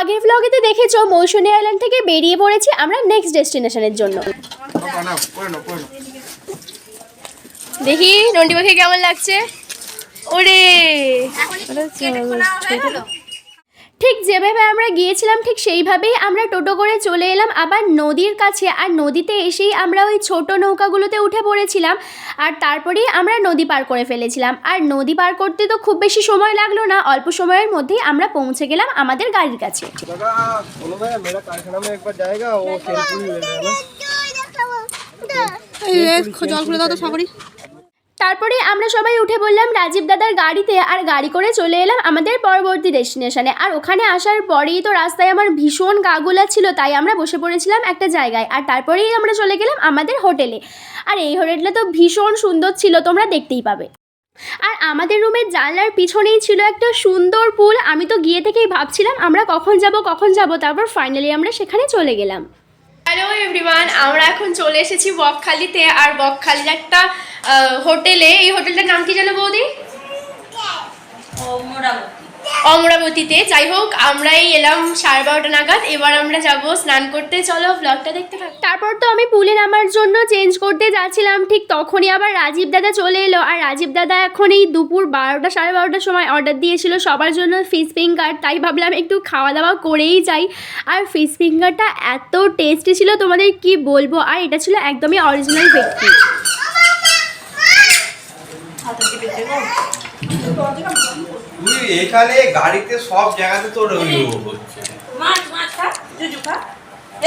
আগের ব্লগেতে দেখেছো মৌসুমী আইল্যান্ড থেকে বেরিয়ে পড়েছি আমরা নেক্সট ডেস্টিনেশনের জন্য। দেখি নন্টি পাখি কেমন লাগছে। ওরে ঠিক যেভাবে আমরা গিয়েছিলাম ঠিক সেইভাবেই আমরা টোটো করে চলে এলাম আবার নদীর কাছে। আর নদীতে এসেই আমরা ওই ছোট নৌকাগুলোতে উঠে পড়েছিলাম আর তারপরেই আমরা নদী পার করে ফেলেছিলাম। আর নদী পার করতে তো খুব বেশি সময় লাগলো না, অল্প সময়ের মধ্যেই আমরা পৌঁছে গেলাম আমাদের গাড়ির কাছে। তারপরে আমরা সবাই উঠে বললাম রাজীব দাদার গাড়িতে আর গাড়ি করে চলে এলাম আমাদের পরবর্তী ডেস্টিনেশনে। আর ওখানে আসার পরেই তো রাস্তায় আমার ভীষণ গা গোলাচ্ছিল, তাই আমরা বসে পড়েছিলাম একটা জায়গায়। আর তারপরেই আমরা চলে গেলাম আমাদের হোটেলে। আর এই হোটেলটা তো ভীষণ সুন্দর ছিল, তোমরা দেখতেই পাবে। আর আমাদের রুমের জানলার পিছনেই ছিল একটা সুন্দর পুল। আমি তো গিয়ে থেকেই ভাবছিলাম আমরা কখন যাব, তারপর ফাইনালি আমরা সেখানে চলে গেলাম। হ্যালো এভরিওয়ান, আমরা এখন চলে এসেছি বকখালিতে। আর বকখালির একটা হোটেলে, এই হোটেলটার নাম কি জানো বৌদি? অমরাবতীতে। যাই হোক, আমরাই এলাম 12:30 নাগাদ। এবার আমরা যাব স্নান করতে, চলো ব্লগটা দেখতে থাকো। তারপর তো আমি পুলে নামার জন্য চেঞ্জ করতে যাচ্ছিলাম, ঠিক তখনই আবার রাজীব দাদা চলে এলো। আর রাজীব দাদা এখন এই দুপুর 12টা 12:30টার সময় অর্ডার দিয়েছিল সবার জন্য ফিশ ফিঙ্গার, তাই ভাবলাম একটু খাওয়া দাওয়া করেই যাই। আর ফিশ ফিঙ্গারটা এত টেস্টি ছিল তোমাদের কি বলবো। আর এটা ছিল একদমই অরিজিনাল ভেটকি। তুই এখানে গাড়িতে সব জায়গাতে তোর হচ্ছে মাছ মাছ খা জুজু খা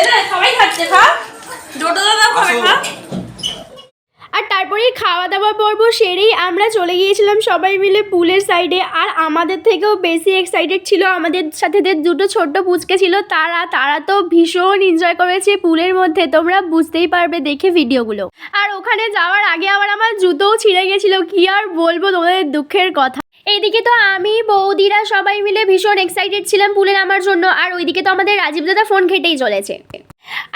এরা সবাই খাচ্ছে খা ডোডো দাদা খাবে খা। আর তারপরেই খাওয়া দাওয়া পর্ব সেরেই আমরা চলে গিয়েছিলাম সবাই মিলে পুলের সাইডে। আর আমাদের থেকেও বেশি এক্সাইটেড ছিল আমাদের সাথে দুটো ছোট্ট পুচকে ছিল, তারা তো ভীষণ এনজয় করেছে পুলের মধ্যে, তোমরা বুঝতেই পারবে দেখে ভিডিওগুলো। আর ওখানে যাওয়ার আগে আবার আমার জুতোও ছিঁড়ে গেছিলো, কি আর বলবো তোমাদের দুঃখের কথা। এইদিকে তো আমি বৌদিরা সবাই মিলে ভীষণ এক্সাইটেড ছিলাম পুলে নামার জন্য। আর ওইদিকে তো আমাদের রাজীব দাদা ফোন ঘেটেই চলেছে।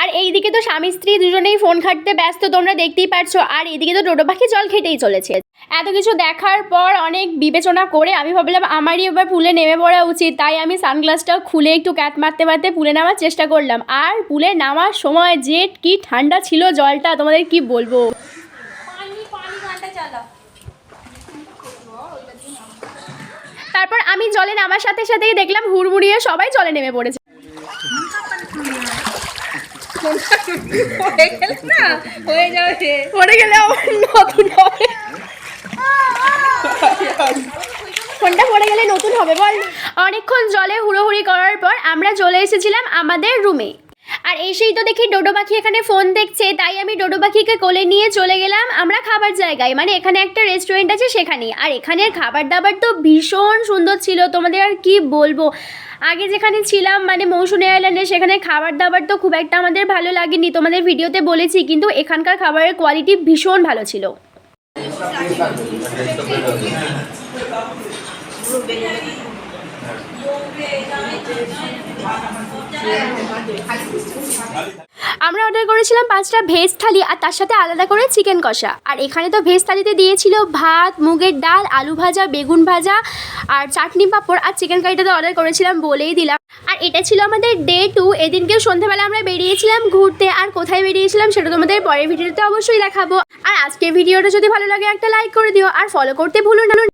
আর এইদিকে তো স্বামী স্ত্রী দুজনেই ফোন ঘাঁটতে ব্যস্ত, তোমরা দেখতেই পারছো। আর এইদিকে তো ডোডো পাখি জল খেটেই চলেছে। এত কিছু দেখার পর অনেক বিবেচনা করে আমি ভাবলাম আমারই এবার পুলে নেমে পড়া উচিত, তাই আমি সানগ্লাসটা খুলে একটু ক্যাট মারতে মারতে পুলে নামার চেষ্টা করলাম। আর পুলে নামার সময় যে কি ঠান্ডা ছিল জলটা, তোমাদের কি বলবো। তারপর আমি জলে নামার সাথে সাথেই দেখলাম হুড়মুড়িয়ে সবাই জলে নেমে পড়েছে। পড়ে গেলে নতুন হবে, ফোনটা পড়ে গেলে নতুন হবে বল। অনেকক্ষণ জলে হুড়োহুড়ি করার পর আমরা চলে এসেছিলাম আমাদের রুমে। আর এসেই তো দেখি ডোডো পাখি এখানে ফোন দেখছে, তাই আমি ডোডো পাখিকে কোলে নিয়ে চলে গেলাম আমরা খাবার জায়গায়, মানে এখানে একটা রেস্টুরেন্ট আছে সেখানে। আর এখানের খাবার দাবার তো ভীষণ সুন্দর ছিল, তোমাদের আর কি বলবো। আগে যেখানে ছিলাম মানে মৌসুমী আইল্যান্ডে, সেখানে খাবার দাবার তো খুব একটা আমাদের ভালো লাগেনি, তোমাদের ভিডিওতে বলেছি, কিন্তু এখানকার খাবারের কোয়ালিটি ভীষণ ভালো ছিল। আমরা অর্ডার করেছিলাম 5টা ভেজ থালি আর তার সাথে আলাদা করে চিকেন কষা। আর এখানে তো ভেজ থালিতে দিয়েছিল ভাত, মুগের ডাল, আলু ভাজা, বেগুন ভাজা আর চাটনি পাঁপড়। আর চিকেন কারিটাতে অর্ডার করেছিলাম বলেই দিলাম। আর এটা ছিল আমাদের ডে 2। এদিনকেও সন্ধ্যাবেলা আমরা বেরিয়েছিলাম ঘুরতে। আর কোথায় বেরিয়েছিলাম সেটা তোমাদের পরের ভিডিওতে অবশ্যই দেখাবো। আর আজকের ভিডিওটা যদি ভালো লাগে একটা লাইক করে দিও আর ফলো করতে ভুলো না।